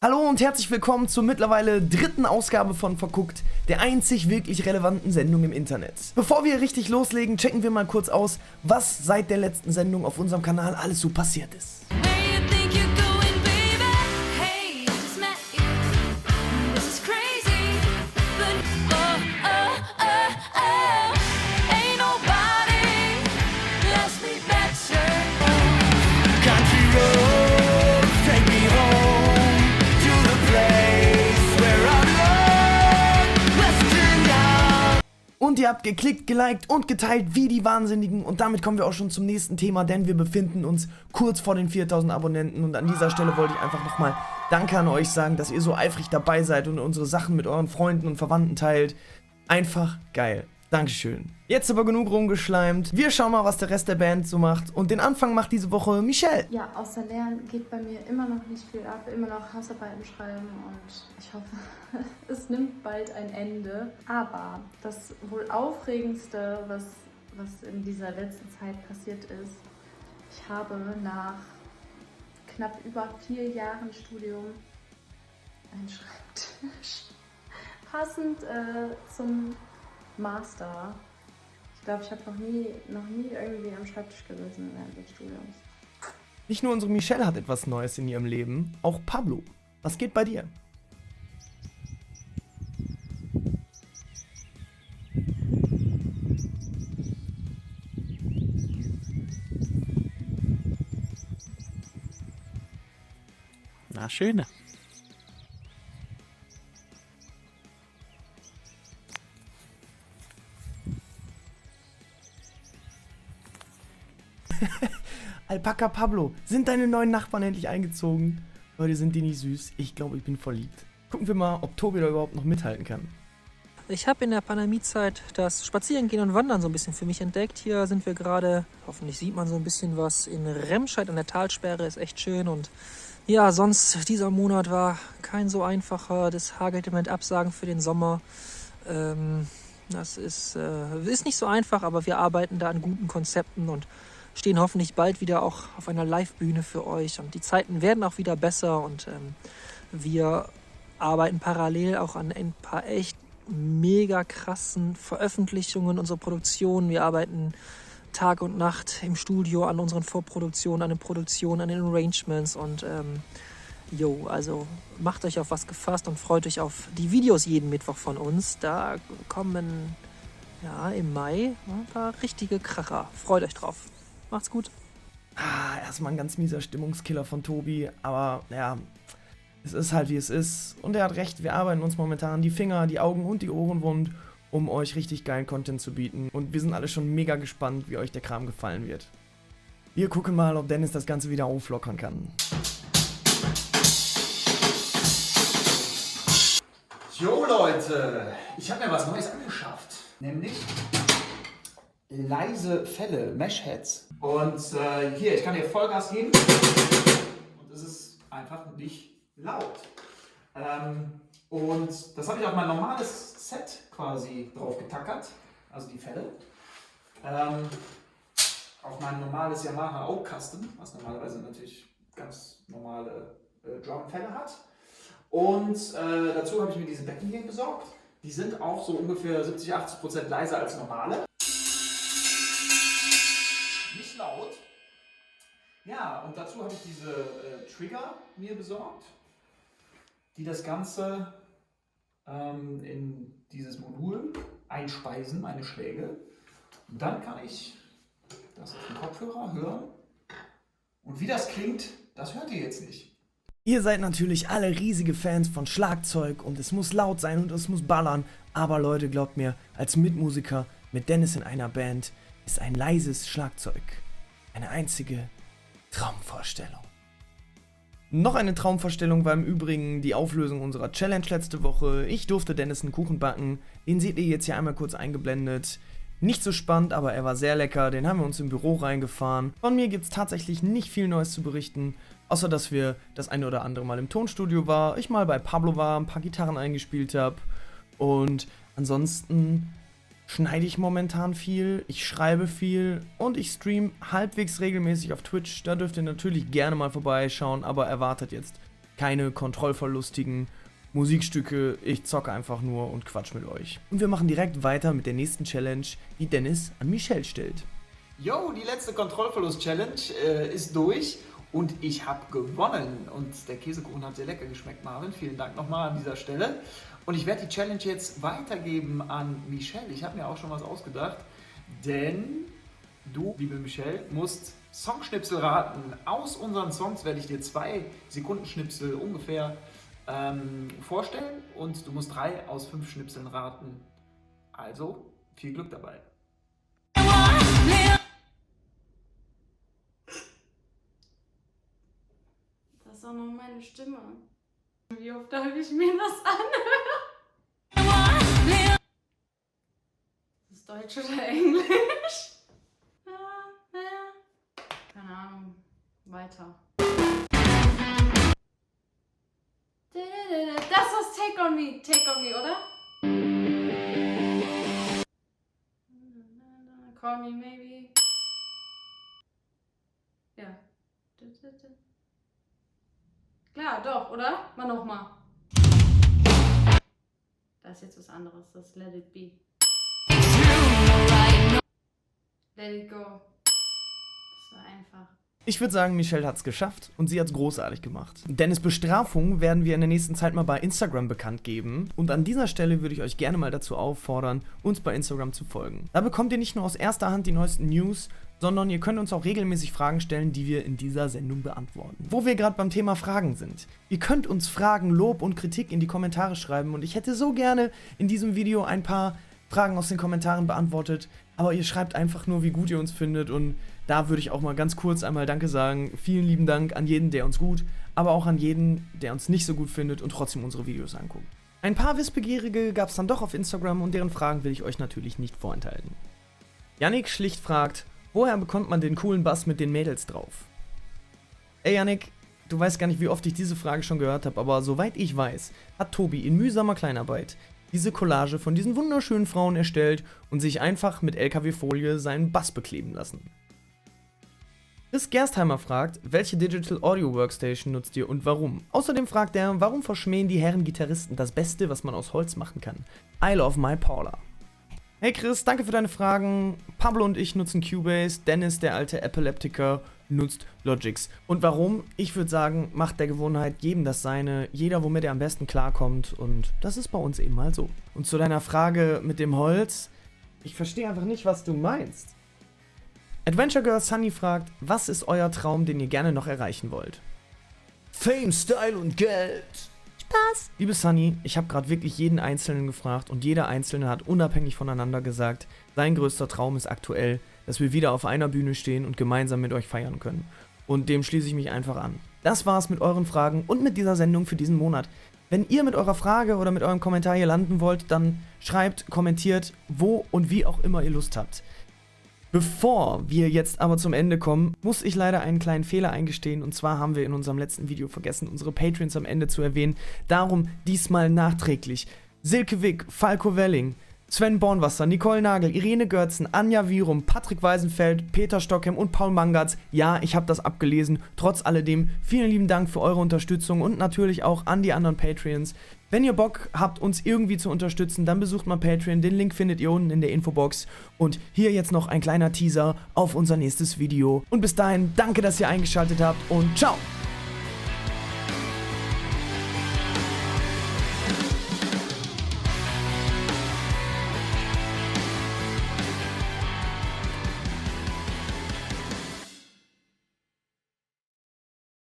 Hallo und herzlich willkommen zur mittlerweile dritten Ausgabe von Verguckt, der einzig wirklich relevanten Sendung im Internet. Bevor wir richtig loslegen, checken wir mal kurz aus, was seit der letzten Sendung auf unserem Kanal alles so passiert ist. Und ihr habt geklickt, geliked und geteilt wie die Wahnsinnigen. Und damit kommen wir auch schon zum nächsten Thema, denn wir befinden uns kurz vor den 4000 Abonnenten. Und an dieser Stelle wollte ich einfach nochmal Danke an euch sagen, dass ihr so eifrig dabei seid und unsere Sachen mit euren Freunden und Verwandten teilt. Einfach geil. Dankeschön. Jetzt aber genug rumgeschleimt. Wir schauen mal, was der Rest der Band so macht. Und den Anfang macht diese Woche Michelle. Ja, außer Lernen geht bei mir immer noch nicht viel ab. Immer noch Hausarbeiten schreiben und ich hoffe, es nimmt bald ein Ende. Aber das wohl Aufregendste, was in dieser letzten Zeit passiert ist, ich habe nach knapp über 4 Jahren Studium einen Schreibtisch. Passend zum Master. Ich glaube, ich habe noch nie irgendwie am Schreibtisch gesessen während des Studiums. Nicht nur unsere Michelle hat etwas Neues in ihrem Leben, auch Pablo. Was geht bei dir? Na, schöne. Alpaka Pablo, sind deine neuen Nachbarn endlich eingezogen? Leute, sind die nicht süß? Ich glaube, ich bin verliebt. Gucken wir mal, ob Tobi da überhaupt noch mithalten kann. Ich habe in der Pandemiezeit das Spazierengehen und Wandern so ein bisschen für mich entdeckt. Hier sind wir gerade, hoffentlich sieht man so ein bisschen was, in Remscheid an der Talsperre, ist echt schön. Und ja, sonst dieser Monat war kein so einfacher. Das hagelte mit Absagen für den Sommer. Das ist nicht so einfach, aber wir arbeiten da an guten Konzepten und stehen hoffentlich bald wieder auch auf einer Live-Bühne für euch. Und die Zeiten werden auch wieder besser und wir arbeiten parallel auch an ein paar echt mega krassen Veröffentlichungen unserer Produktion. Wir arbeiten Tag und Nacht im Studio an unseren Vorproduktionen, an den Produktionen, an den Arrangements und also macht euch auf was gefasst und freut euch auf die Videos jeden Mittwoch von uns. Da kommen im Mai ein paar richtige Kracher. Freut euch drauf. Macht's gut. Erstmal ein ganz mieser Stimmungskiller von Tobi, aber ja, es ist halt wie es ist. Und er hat recht, wir arbeiten uns momentan die Finger, die Augen und die Ohren wund, um euch richtig geilen Content zu bieten. Und wir sind alle schon mega gespannt, wie euch der Kram gefallen wird. Wir gucken mal, ob Dennis das Ganze wieder auflockern kann. Jo Leute, ich habe mir was Neues angeschafft, nämlich leise Fälle, Mesh-Heads. Und hier, ich kann hier Vollgas geben und es ist einfach nicht laut. Und das habe ich auf mein normales Set quasi drauf getackert, also die Fälle. Auf mein normales Yamaha Oak Custom, was normalerweise natürlich ganz normale Drum-Fälle hat. Und dazu habe ich mir diese Becken hier besorgt. Die sind auch so ungefähr 70-80% leiser als normale. Nicht laut. Ja, und dazu habe ich diese Trigger mir besorgt, die das Ganze in dieses Modul einspeisen, meine Schläge. Und dann kann ich das auf den Kopfhörer hören. Und wie das klingt, das hört ihr jetzt nicht. Ihr seid natürlich alle riesige Fans von Schlagzeug und es muss laut sein und es muss ballern. Aber Leute, glaubt mir, als Mitmusiker mit Dennis in einer Band ist ein leises Schlagzeug eine einzige Traumvorstellung. Noch eine Traumvorstellung war im Übrigen die Auflösung unserer Challenge letzte Woche. Ich durfte Dennis einen Kuchen backen. Den seht ihr jetzt hier einmal kurz eingeblendet. Nicht so spannend, aber er war sehr lecker. Den haben wir uns im Büro reingefahren. Von mir gibt es tatsächlich nicht viel Neues zu berichten. Außer, dass wir das eine oder andere Mal im Tonstudio war. Ich mal bei Pablo war, ein paar Gitarren eingespielt habe. Und ansonsten schneide ich momentan viel, ich schreibe viel und ich streame halbwegs regelmäßig auf Twitch. Da dürft ihr natürlich gerne mal vorbeischauen, aber erwartet jetzt keine kontrollverlustigen Musikstücke. Ich zocke einfach nur und quatsch mit euch. Und wir machen direkt weiter mit der nächsten Challenge, die Dennis an Michelle stellt. Yo, die letzte Kontrollverlust-Challenge ist durch und ich habe gewonnen. Und der Käsekuchen hat sehr lecker geschmeckt, Marvin. Vielen Dank nochmal an dieser Stelle. Und ich werde die Challenge jetzt weitergeben an Michelle. Ich habe mir auch schon was ausgedacht, denn du, liebe Michelle, musst Songschnipsel raten. Aus unseren Songs werde ich dir 2 Sekundenschnipsel ungefähr vorstellen und du musst 3 aus 5 Schnipseln raten. Also, viel Glück dabei. Das ist auch noch meine Stimme. Wie oft darf ich mir das anhören? Ist das Deutsch oder Englisch? Keine Ahnung. Weiter. Das ist Take on Me. Take on Me, oder? Call Me Maybe. Ja. Klar, doch, oder? Mal nochmal. Da ist jetzt was anderes. Das ist Let It Be. Let It Go. Das war einfach. Ich würde sagen, Michelle hat's geschafft und sie hat's großartig gemacht. Dennis' Bestrafung werden wir in der nächsten Zeit mal bei Instagram bekannt geben. Und an dieser Stelle würde ich euch gerne mal dazu auffordern, uns bei Instagram zu folgen. Da bekommt ihr nicht nur aus erster Hand die neuesten News, sondern ihr könnt uns auch regelmäßig Fragen stellen, die wir in dieser Sendung beantworten. Wo wir gerade beim Thema Fragen sind. Ihr könnt uns Fragen, Lob und Kritik in die Kommentare schreiben und ich hätte so gerne in diesem Video ein paar Fragen aus den Kommentaren beantwortet, aber ihr schreibt einfach nur, wie gut ihr uns findet und da würde ich auch mal ganz kurz einmal Danke sagen. Vielen lieben Dank an jeden, der uns gut, aber auch an jeden, der uns nicht so gut findet und trotzdem unsere Videos anguckt. Ein paar Wissbegierige gab es dann doch auf Instagram und deren Fragen will ich euch natürlich nicht vorenthalten. Yannick schlicht fragt, woher bekommt man den coolen Bass mit den Mädels drauf? Ey Yannick, du weißt gar nicht, wie oft ich diese Frage schon gehört habe, aber soweit ich weiß, hat Tobi in mühsamer Kleinarbeit diese Collage von diesen wunderschönen Frauen erstellt und sich einfach mit LKW-Folie seinen Bass bekleben lassen. Chris Gerstheimer fragt, welche Digital Audio Workstation nutzt ihr und warum? Außerdem fragt er, warum verschmähen die Herren Gitarristen das Beste, was man aus Holz machen kann? I love my Paula. Hey Chris, danke für deine Fragen. Pablo und ich nutzen Cubase, Dennis, der alte Epileptiker, nutzt Logix. Und warum? Ich würde sagen, macht der Gewohnheit jedem das Seine, jeder womit er am besten klarkommt und das ist bei uns eben mal so. Und zu deiner Frage mit dem Holz, ich verstehe einfach nicht, was du meinst. Adventure Girl Sunny fragt, was ist euer Traum, den ihr gerne noch erreichen wollt? Fame, Style und Geld. Spaß. Liebe Sunny, ich habe gerade wirklich jeden Einzelnen gefragt und jeder Einzelne hat unabhängig voneinander gesagt, sein größter Traum ist aktuell, dass wir wieder auf einer Bühne stehen und gemeinsam mit euch feiern können. Und dem schließe ich mich einfach an. Das war's mit euren Fragen und mit dieser Sendung für diesen Monat. Wenn ihr mit eurer Frage oder mit eurem Kommentar hier landen wollt, dann schreibt, kommentiert, wo und wie auch immer ihr Lust habt. Bevor wir jetzt aber zum Ende kommen, muss ich leider einen kleinen Fehler eingestehen. Und zwar haben wir in unserem letzten Video vergessen, unsere Patreons am Ende zu erwähnen. Darum diesmal nachträglich Silke Wick, Falco Welling, Sven Bornwasser, Nicole Nagel, Irene Görzen, Anja Wirum, Patrick Weisenfeld, Peter Stockhem und Paul Mangatz. Ja, ich habe das abgelesen. Trotz alledem, vielen lieben Dank für eure Unterstützung und natürlich auch an die anderen Patreons. Wenn ihr Bock habt, uns irgendwie zu unterstützen, dann besucht mal Patreon. Den Link findet ihr unten in der Infobox. Und hier jetzt noch ein kleiner Teaser auf unser nächstes Video. Und bis dahin, danke, dass ihr eingeschaltet habt und ciao!